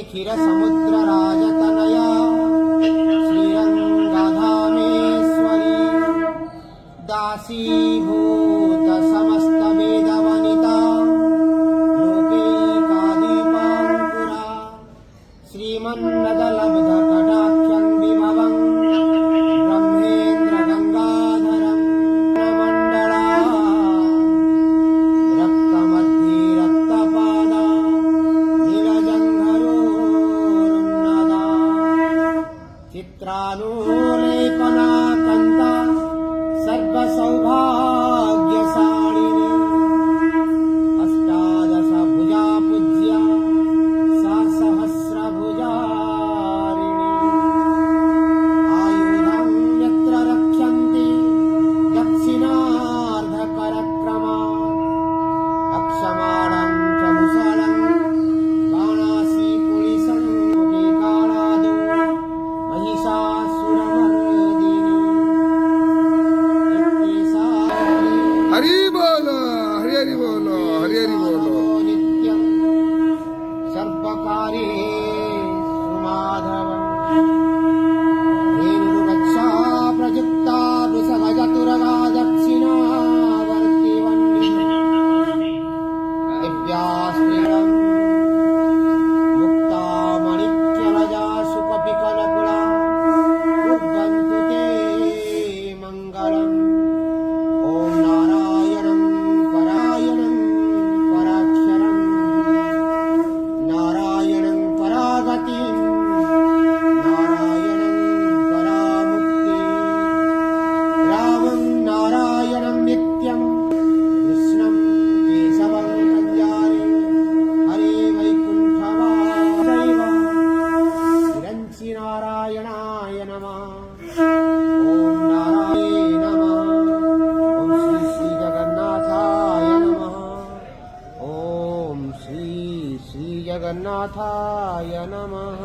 क्षीरसमुद्रराजतनया श्रीरङ्गधामेश्वरी दासीभूत समस्तवेदवनिता लोकैकादीपाङ्कुरा श्रीमन्नदलब्धकटाक्षं विभवं ब्रह्मेन्द्रगङ्गाधरं मण्डला रक्तमध्ये रक्तपादा नीलजङ्घरोरुन्नदा चित्रानुलेपना कन्ता सर्वसौभाग्यशालिनी अष्टादशभुजा पूज्या सा सहस्रभुजारिणी आयुधं यत्र रक्षन्ति दक्षिणार्धकरक्रमा अक्षमाणं च मुसलं बाणासीकुलिसं कालादो महिषासुरमर्दिनी इत्येषा हरि बोलो हरि हरि बोलो हरि हरि बोलो नित्यं सर्वकार्येषु माधवम् रेणुरक्षा प्रयुक्ता वृषभजतुरगा दक्षिणावर्ति दिव्यास्त्रियं मुक्ता मणिक्यलजा सुकपिकनकुला कुर्वन्तु ते मङ्गलम् ॐ नारायणं परायणं पराक्षरं नारायणं परागतिं नारायणं परामुक्ति रामं नारायणं नित्यं कृष्णं केशवं कल्याणे हरे वैकुण्ठवासैव विरञ्चि नारायणाय नमः ॐ नारायणाय नमः ॐ श्री जगन्नाथाय नमः ॐ श्री जगन्नाथाय नमः।